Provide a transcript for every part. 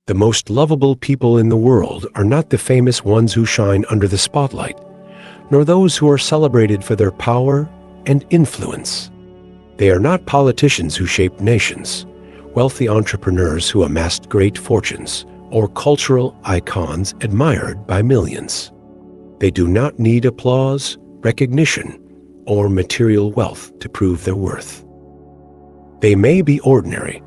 The most lovable people in the world are not the famous ones who shine under the spotlight, nor those who are celebrated for their power and influence. They are not politicians who shaped nations, wealthy entrepreneurs who amassed great fortunes, or cultural icons admired by millions. They do not need applause, recognition, or material wealth to prove their worth. They may be ordinary,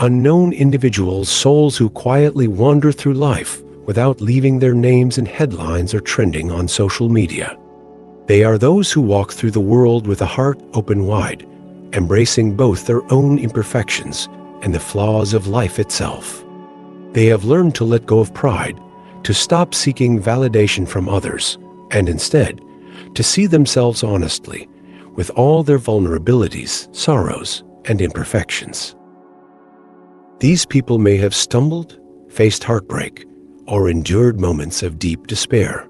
unknown individuals, souls who quietly wander through life without leaving their names in headlines or trending on social media. They are those who walk through the world with a heart open wide, embracing both their own imperfections and the flaws of life itself. They have learned to let go of pride, to stop seeking validation from others, and instead, to see themselves honestly, with all their vulnerabilities, sorrows, and imperfections. These people may have stumbled, faced heartbreak, or endured moments of deep despair.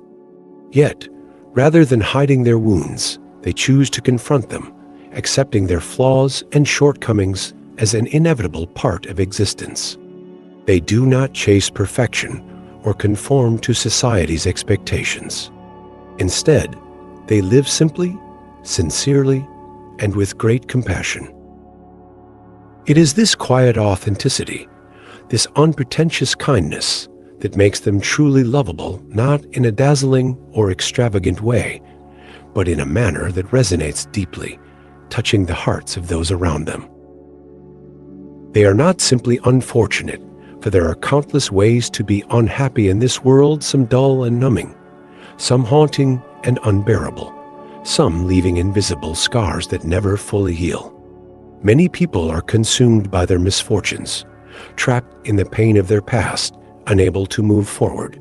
Yet, rather than hiding their wounds, they choose to confront them, accepting their flaws and shortcomings as an inevitable part of existence. They do not chase perfection or conform to society's expectations. Instead, they live simply, sincerely, and with great compassion. It is this quiet authenticity, this unpretentious kindness, that makes them truly lovable, not in a dazzling or extravagant way, but in a manner that resonates deeply, touching the hearts of those around them. They are not simply unfortunate, for there are countless ways to be unhappy in this world, some dull and numbing, some haunting and unbearable, some leaving invisible scars that never fully heal. Many people are consumed by their misfortunes, trapped in the pain of their past, unable to move forward.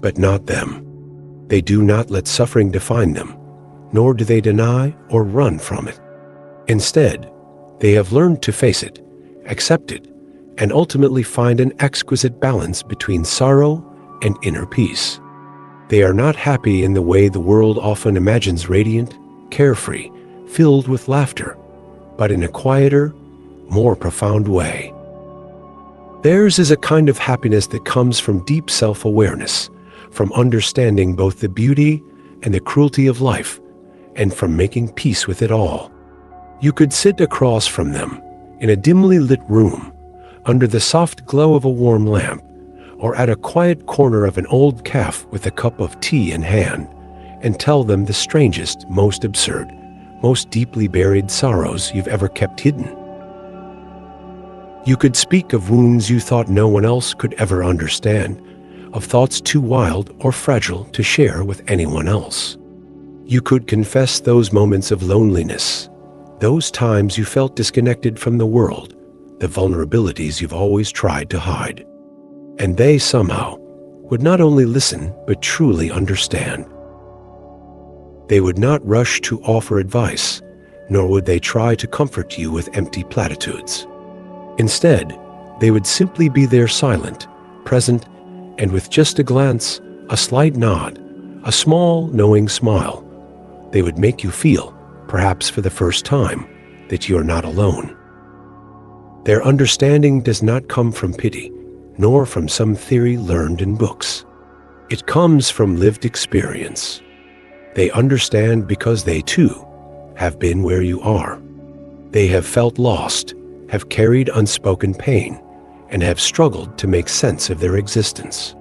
But not them. They do not let suffering define them, nor do they deny or run from it. Instead, they have learned to face it, accept it, and ultimately find an exquisite balance between sorrow and inner peace. They are not happy in the way the world often imagines, radiant, carefree, filled with laughter, but in a quieter, more profound way. Theirs is a kind of happiness that comes from deep self-awareness, from understanding both the beauty and the cruelty of life, and from making peace with it all. You could sit across from them, in a dimly lit room, under the soft glow of a warm lamp, or at a quiet corner of an old cafe with a cup of tea in hand, and tell them the strangest, most absurd, most deeply buried sorrows you've ever kept hidden. You could speak of wounds you thought no one else could ever understand, of thoughts too wild or fragile to share with anyone else. You could confess those moments of loneliness, those times you felt disconnected from the world, the vulnerabilities you've always tried to hide. And they somehow would not only listen, but truly understand. They would not rush to offer advice, nor would they try to comfort you with empty platitudes. Instead, they would simply be there, silent, present, and with just a glance, a slight nod, a small, knowing smile, they would make you feel, perhaps for the first time, that you are not alone. Their understanding does not come from pity, nor from some theory learned in books. It comes from lived experience. They understand because they, too, have been where you are. They have felt lost, have carried unspoken pain, and have struggled to make sense of their existence.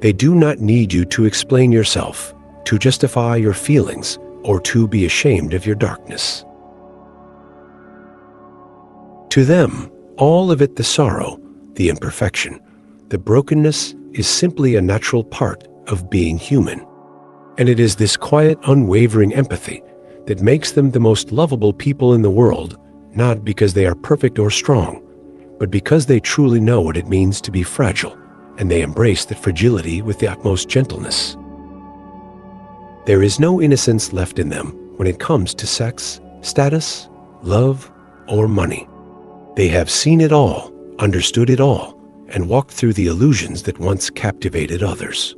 They do not need you to explain yourself, to justify your feelings, or to be ashamed of your darkness. To them, all of it, the sorrow, the imperfection, the brokenness, is simply a natural part of being human. And it is this quiet, unwavering empathy that makes them the most lovable people in the world, not because they are perfect or strong, but because they truly know what it means to be fragile, and they embrace that fragility with the utmost gentleness. There is no innocence left in them when it comes to sex, status, love, or money. They have seen it all, understood it all, and walked through the illusions that once captivated others.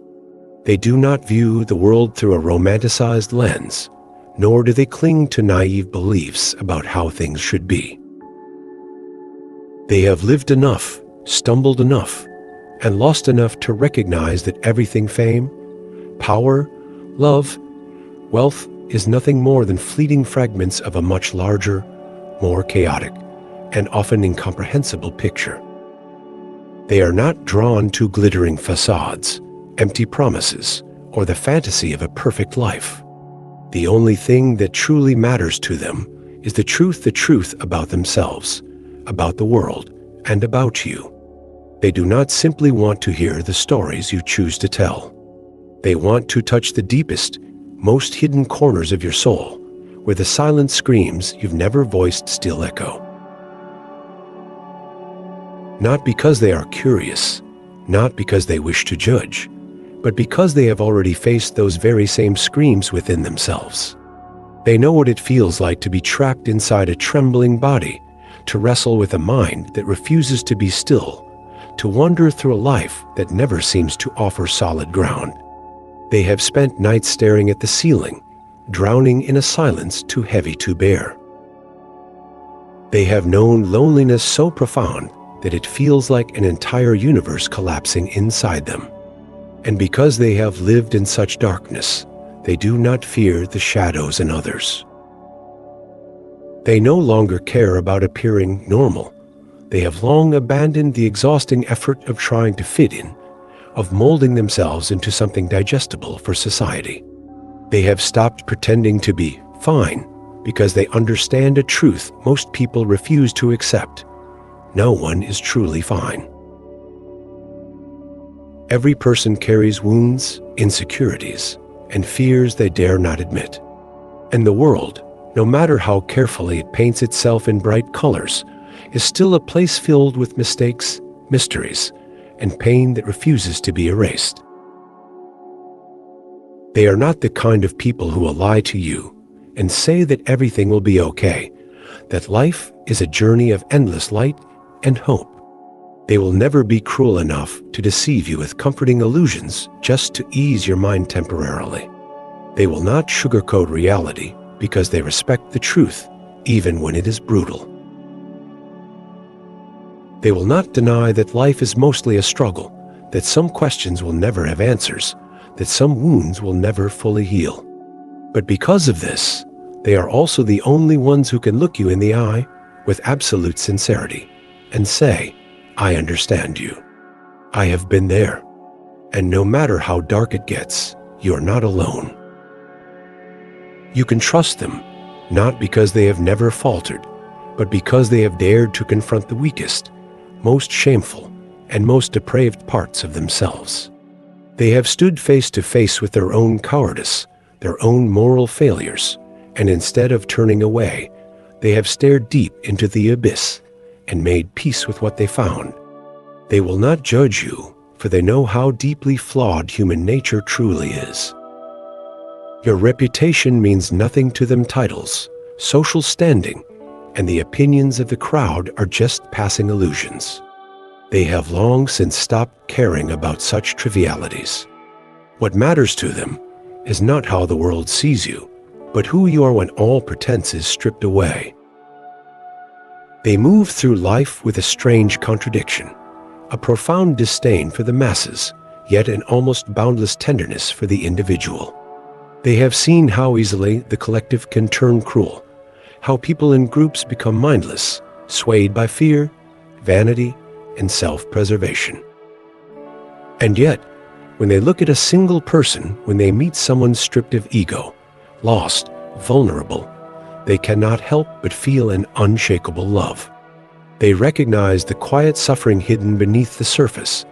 They do not view the world through a romanticized lens, nor do they cling to naive beliefs about how things should be. They have lived enough, stumbled enough, and lost enough to recognize that everything fame, power, love, wealth is nothing more than fleeting fragments of a much larger, more chaotic, and often incomprehensible picture. They are not drawn to glittering facades, empty promises, or the fantasy of a perfect life. The only thing that truly matters to them is the truth about themselves, about the world, and about you. They do not simply want to hear the stories you choose to tell. They want to touch the deepest, most hidden corners of your soul, where the silent screams you've never voiced still echo. Not because they are curious, not because they wish to judge, but because they have already faced those very same screams within themselves. They know what it feels like to be trapped inside a trembling body, to wrestle with a mind that refuses to be still, to wander through a life that never seems to offer solid ground. They have spent nights staring at the ceiling, drowning in a silence too heavy to bear. They have known loneliness so profound that it feels like an entire universe collapsing inside them. And because they have lived in such darkness, they do not fear the shadows in others. They no longer care about appearing normal. They have long abandoned the exhausting effort of trying to fit in, of molding themselves into something digestible for society. They have stopped pretending to be fine because they understand a truth most people refuse to accept. No one is truly fine. Every person carries wounds, insecurities, and fears they dare not admit. And the world, no matter how carefully it paints itself in bright colors, is still a place filled with mistakes, mysteries, and pain that refuses to be erased. They are not the kind of people who will lie to you and say that everything will be okay, that life is a journey of endless light and hope. They will never be cruel enough to deceive you with comforting illusions just to ease your mind temporarily. They will not sugarcoat reality because they respect the truth, even when it is brutal. They will not deny that life is mostly a struggle, that some questions will never have answers, that some wounds will never fully heal. But because of this, they are also the only ones who can look you in the eye with absolute sincerity and say, "I understand you. I have been there. And no matter how dark it gets, you are not alone." You can trust them, not because they have never faltered, but because they have dared to confront the weakest, most shameful, and most depraved parts of themselves. They have stood face to face with their own cowardice, their own moral failures, and instead of turning away, they have stared deep into the abyss and made peace with what they found. They will not judge you, for they know how deeply flawed human nature truly is. Your reputation means nothing to them. Titles, social standing, and the opinions of the crowd are just passing illusions. They have long since stopped caring about such trivialities. What matters to them is not how the world sees you, but who you are when all pretense is stripped away. They move through life with a strange contradiction, a profound disdain for the masses, yet an almost boundless tenderness for the individual. They have seen how easily the collective can turn cruel, how people in groups become mindless, swayed by fear, vanity, and self-preservation. And yet, when they look at a single person, when they meet someone stripped of ego, lost, vulnerable, they cannot help but feel an unshakable love. They recognize the quiet suffering hidden beneath the surface,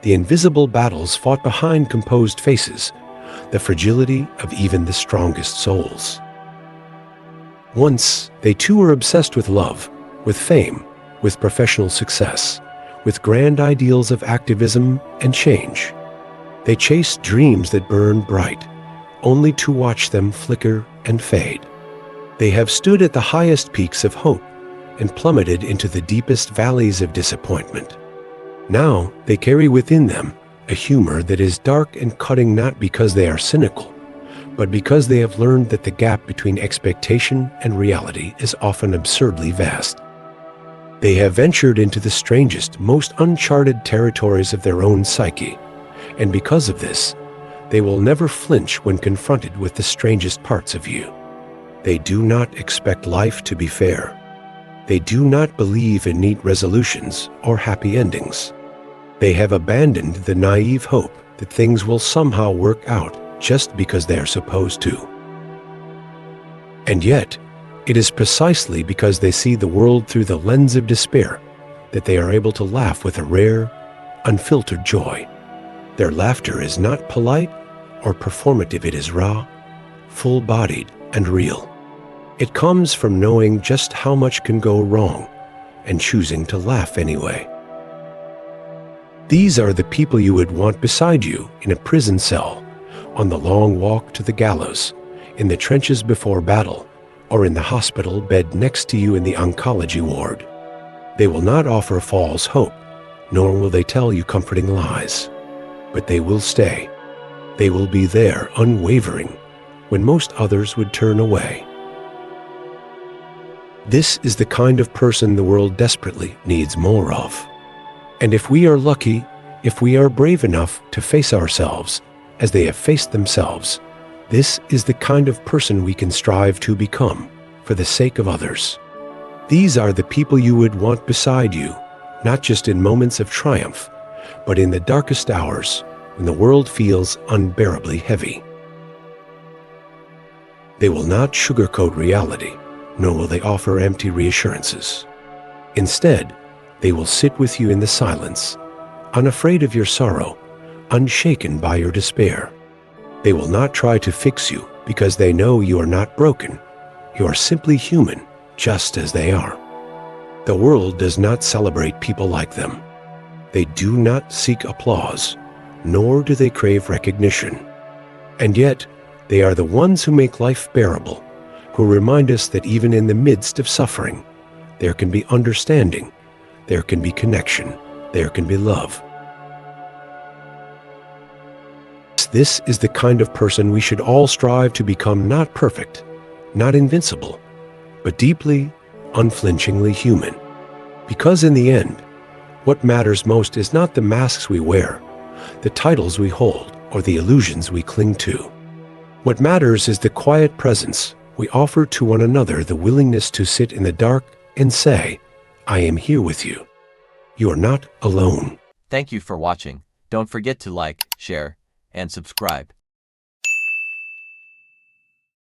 the invisible battles fought behind composed faces, the fragility of even the strongest souls. Once, they too were obsessed with love, with fame, with professional success, with grand ideals of activism and change. They chased dreams that burned bright, only to watch them flicker and fade. They have stood at the highest peaks of hope and plummeted into the deepest valleys of disappointment. Now they carry within them a humor that is dark and cutting, not because they are cynical, but because they have learned that the gap between expectation and reality is often absurdly vast. They have ventured into the strangest, most uncharted territories of their own psyche, and because of this, they will never flinch when confronted with the strangest parts of you. They do not expect life to be fair. They do not believe in neat resolutions or happy endings. They have abandoned the naive hope that things will somehow work out just because they are supposed to. And yet, it is precisely because they see the world through the lens of despair that they are able to laugh with a rare, unfiltered joy. Their laughter is not polite or performative, it is raw, full-bodied, and real. It comes from knowing just how much can go wrong and choosing to laugh anyway. These are the people you would want beside you in a prison cell, on the long walk to the gallows, in the trenches before battle, or in the hospital bed next to you in the oncology ward. They will not offer false hope, nor will they tell you comforting lies. But they will stay. They will be there, unwavering, when most others would turn away. This is the kind of person the world desperately needs more of. And if we are lucky, if we are brave enough to face ourselves as they have faced themselves, this is the kind of person we can strive to become for the sake of others. These are the people you would want beside you, not just in moments of triumph, but in the darkest hours when the world feels unbearably heavy. They will not sugarcoat reality, nor will they offer empty reassurances. Instead, they will sit with you in the silence, unafraid of your sorrow, unshaken by your despair. They will not try to fix you because they know you are not broken. You are simply human, just as they are. The world does not celebrate people like them. They do not seek applause, nor do they crave recognition. And yet, they are the ones who make life bearable, who remind us that even in the midst of suffering, there can be understanding, there can be connection, there can be love. This is the kind of person we should all strive to become, not perfect, not invincible, but deeply, unflinchingly human. Because in the end, what matters most is not the masks we wear, the titles we hold, or the illusions we cling to. What matters is the quiet presence we offer to one another, the willingness to sit in the dark and say, I am here with you. You are not alone. Thank you for watching. Don't forget to like, share, and subscribe.